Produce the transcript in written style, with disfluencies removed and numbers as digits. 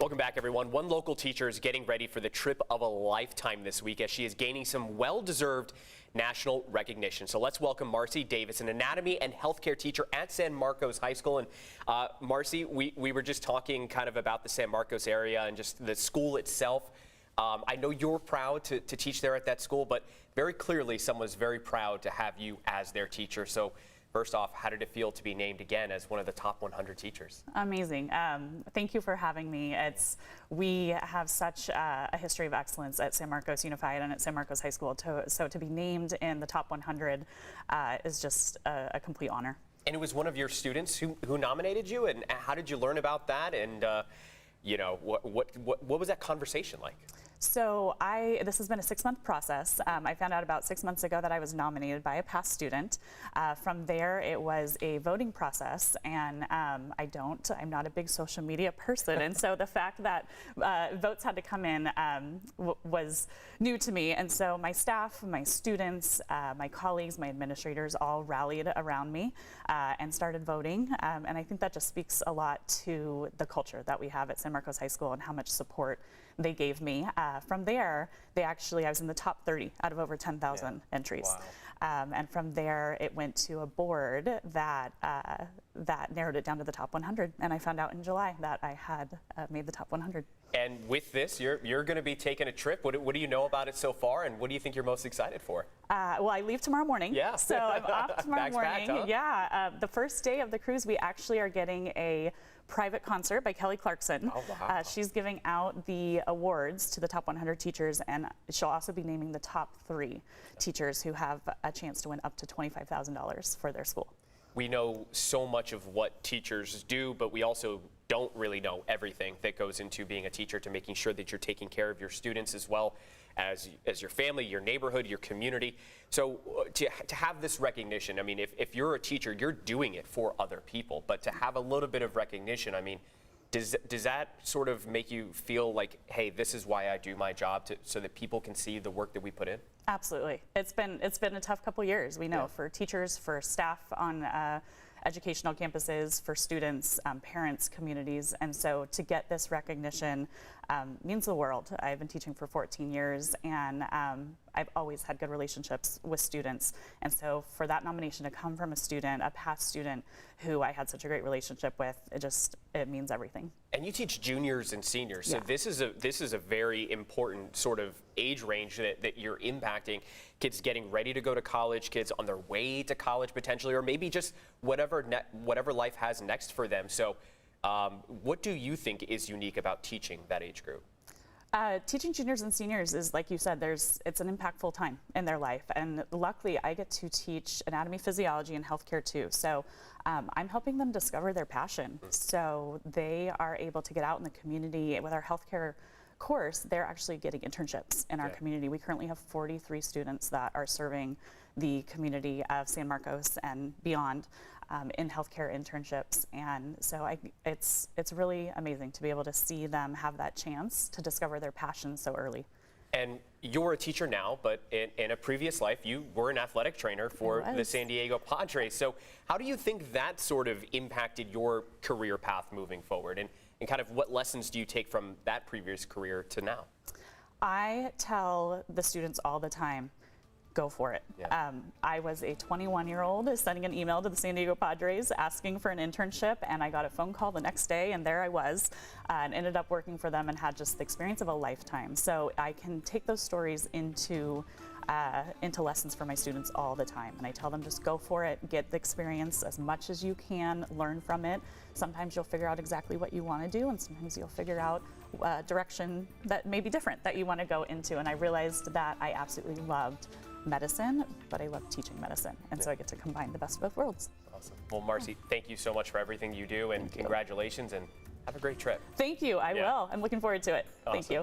Welcome back, everyone. One local teacher is getting ready for the trip of a lifetime this week as she is gaining some well-deserved national recognition. So let's welcome Marci Davis, an anatomy and healthcare teacher at San Marcos High School. And Marci, we were just talking kind of about the San Marcos area and just the school itself. I know you're proud to teach there at that school, but very clearly someone's very proud to have you as their teacher. So first off, how did it feel to be named again as one of the top 100 teachers? Amazing. Thank you for having me. We have such a history of excellence at San Marcos Unified and at San Marcos High School. So to be named in the top 100 is just a complete honor. And it was one of your students who nominated you, and how did you learn about that? And you know, what was that conversation like? So this has been a 6-month process. I found out about 6 months ago that I was nominated by a past student. From there, it was a voting process, and I'm not a big social media person, and so the fact that votes had to come in was new to me. And so my staff, my students, my colleagues, my administrators all rallied around me and started voting. And I think that just speaks a lot to the culture that we have at San Marcos High School and how much support they gave me. From there, I was in the top 30 out of over 10,000 entries. Wow. And from there, it went to a board that narrowed it down to the top 100. And I found out in July that I had made the top 100. And with this, you're going to be taking a trip. What do you know about it so far, and what do you think you're most excited for? Well, I leave tomorrow morning. Yeah. So I'm off tomorrow morning. Packed, huh? Yeah. The first day of the cruise, we actually are getting a private concert by Kelly Clarkson. Oh, wow. She's giving out the awards to the top 100 teachers, and she'll also be naming the top 3 teachers who have a chance to win up to $25,000 for their school. We know so much of what teachers do, but we also don't really know everything that goes into being a teacher, to making sure that you're taking care of your students as well as your family, your neighborhood, your community. So to have this recognition, I mean, if you're a teacher, you're doing it for other people, but to have a little bit of recognition, I mean, does that sort of make you feel like, hey, this is why I do my job, so that people can see the work that we put in? Absolutely. It's been a tough couple years, we know, for teachers, for staff on educational campuses, for students, parents, communities, and so to get this recognition means the world. I've been teaching for 14 years, and I've always had good relationships with students, and so for that nomination to come from a student, a past student who I had such a great relationship with, it means everything. And you teach juniors and seniors, so this is a very important sort of age range that you're impacting. Kids getting ready to go to college, kids on their way to college potentially, or maybe just whatever life has next for them. So what do you think is unique about teaching that age group? Teaching juniors and seniors is, like you said, it's an impactful time in their life, and luckily I get to teach anatomy, physiology, and healthcare too. So I'm helping them discover their passion, so they are able to get out in the community. With our healthcare course, they're actually getting internships in our community. We currently have 43 students that are serving the community of San Marcos and beyond in healthcare internships, and so it's really amazing to be able to see them have that chance to discover their passion so early. And you're a teacher now, but in a previous life, you were an athletic trainer for the San Diego Padres. So how do you think that sort of impacted your career path moving forward? And kind of what lessons do you take from that previous career to now? I tell the students all the time, go for it. I was a 21-year-old sending an email to the San Diego Padres asking for an internship, and I got a phone call the next day, and there I was, and ended up working for them and had just the experience of a lifetime. So I can take those stories into lessons for my students all the time, and I tell them, just go for it, get the experience as much as you can, learn from it. Sometimes you'll figure out exactly what you want to do, and sometimes you'll figure out a direction that may be different that you want to go into. And I realized that I absolutely loved medicine, but I love teaching medicine, and so I get to combine the best of both worlds. Awesome. Well, Marci, thank you so much for everything you do, and congratulations, and have a great trip. Thank you. I will. I'm looking forward to it. Awesome. Thank you.